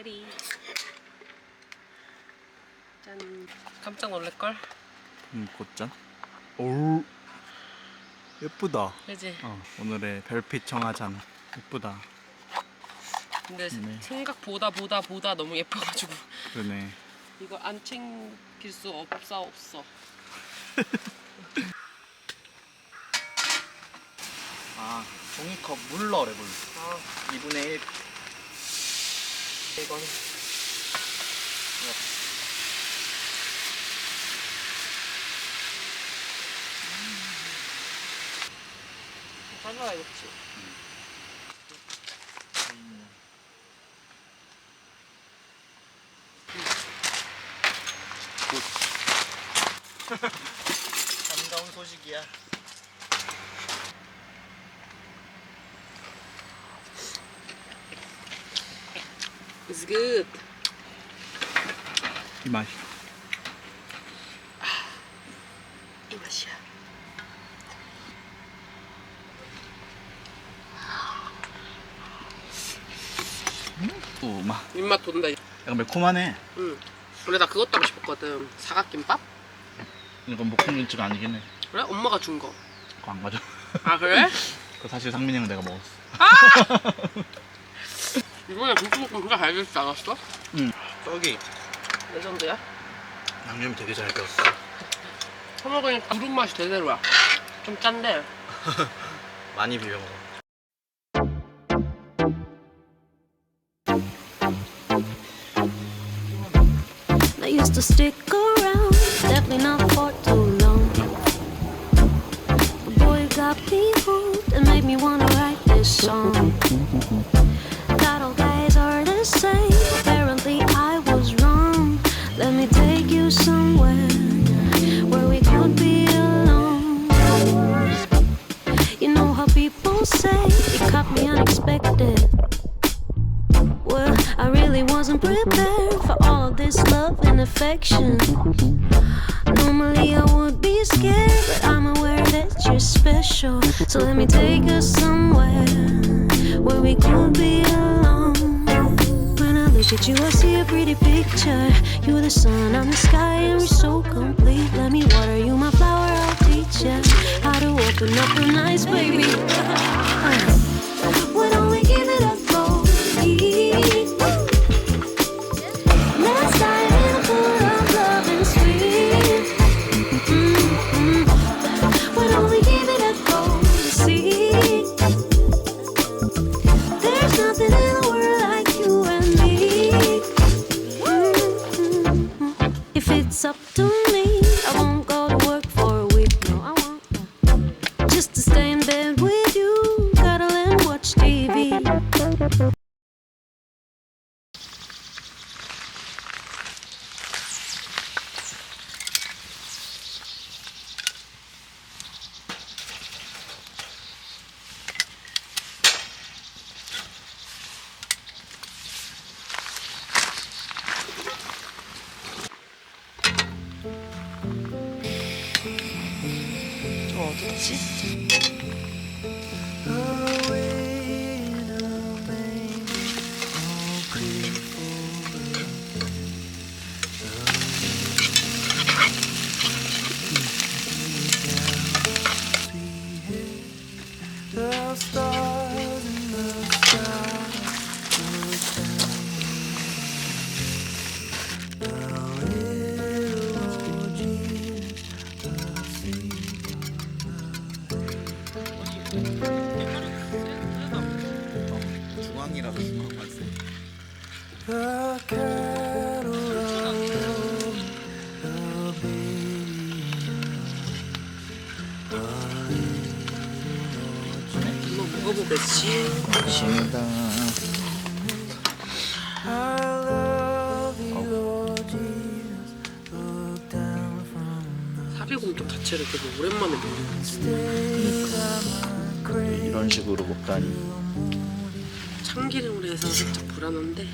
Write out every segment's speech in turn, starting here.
레디. 짠. 깜짝 놀랄걸? 곧짠. 오, 예쁘다. 그지? 오늘의 별빛 청아잔 예쁘다. 근데 생각보다 너무 예뻐가지고. 그러네. 이거 안 챙길 수 없어. 아, 종이컵 물 넣으래, 물. 2분의 1. 이건 잘라야겠지. 반가운 소식이야. It's good. 이 맛이. 이 맛이야. 맛. 입맛 돈다. 약간 매콤하네. 응. 원래 나 그것도 하고 싶었거든. 사각김밥? 이건 목공김치가 아니긴 해. 그래? 엄마가 준 거. 그거 안 가져. 아 그래? 그거 사실 상민이 형 내가 먹었어. 이번에 김치볶음 진짜 잘 되지 않았어? 응. 떡이 레전드야? 양념이 되게 잘 배웠어. 처먹으니까 누룩 맛이 제대로야. 좀 짠데. 많이 비벼 먹어. I used to stick around, definitely not for too long. But boy, you got me hooked and made me wanna write this song. Not all guys are the same. Apparently I was wrong. Let me take you somewhere where we could be alone. You know how people say you caught me unexpected. Well, I really wasn't prepared for all of this love and affection. Normally I would be scared, but I'm aware that you're special. So let me take us somewhere where we could be alone. When I look at you, I see a pretty picture. You're the sun, I'm the sky, and we're so complete. Let me water you, my flower, I'll teach you how to open up a nice baby. Why don't we give it a go? Let's dive in a pool of love and sweet. Why don't we give it a go to see? There's nothing in the world like you and me. If it's up to me, I won't go to work for a week. No, I won't. Just to stay in bed with you, cuddle and watch TV. 어딨지? 중앙이라서 중앙만 세. 한번 먹어보겠지. 감사합니다. 사비곰탕 자체를 되게 오랜만에 먹는. 이런 식으로 먹다니. 참기름으로 해서 살짝 불안한데.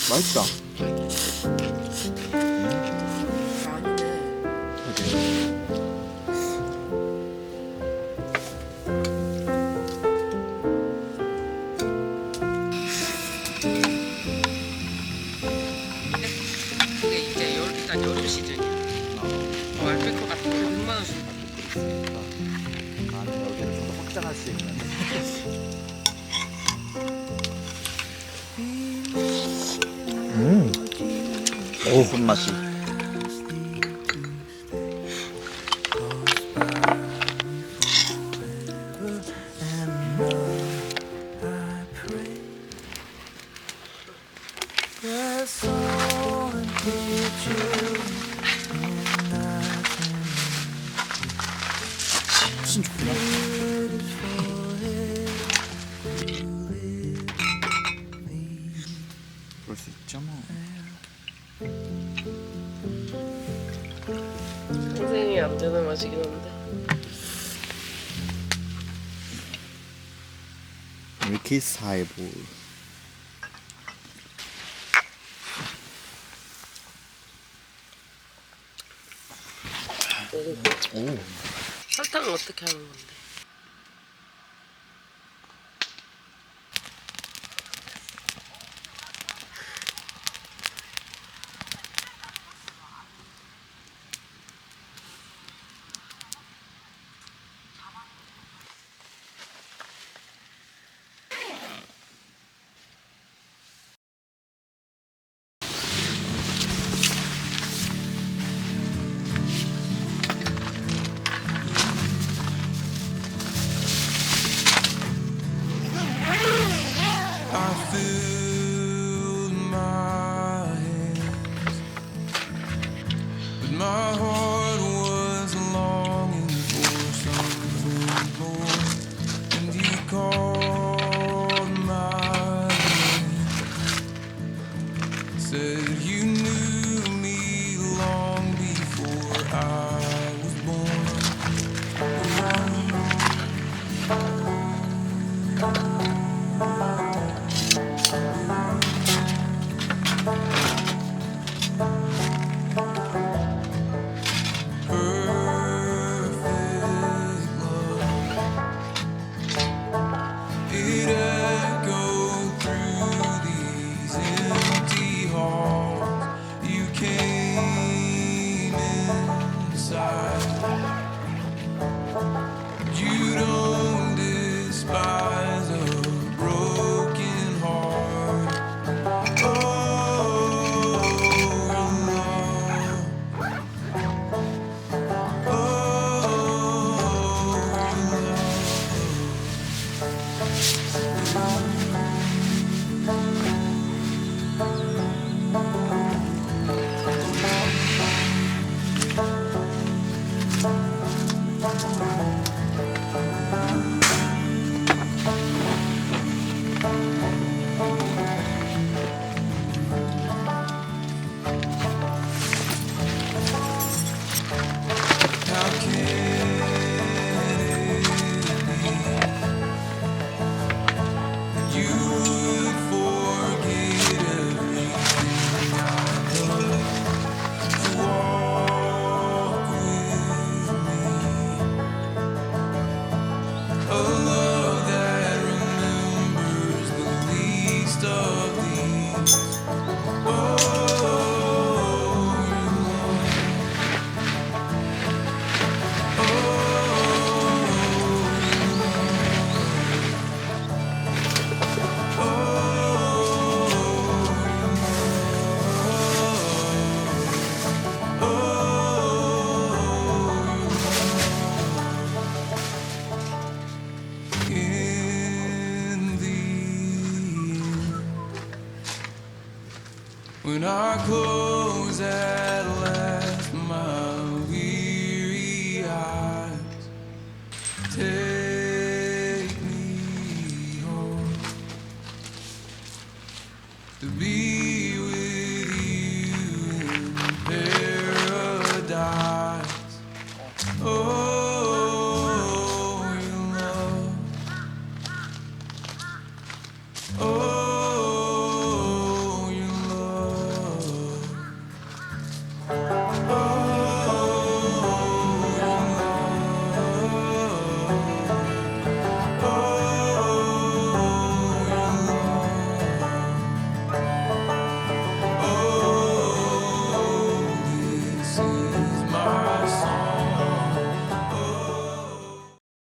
맛있다. 안 수 있는. 오, 손맛이. 무슨 좋구나. 그럴 수 있죠 뭐. 선생님이 안 되는 맛이긴 한데. 이렇게 사이볼. 오. 설탕은 어떻게 하는 건데? When our clothes at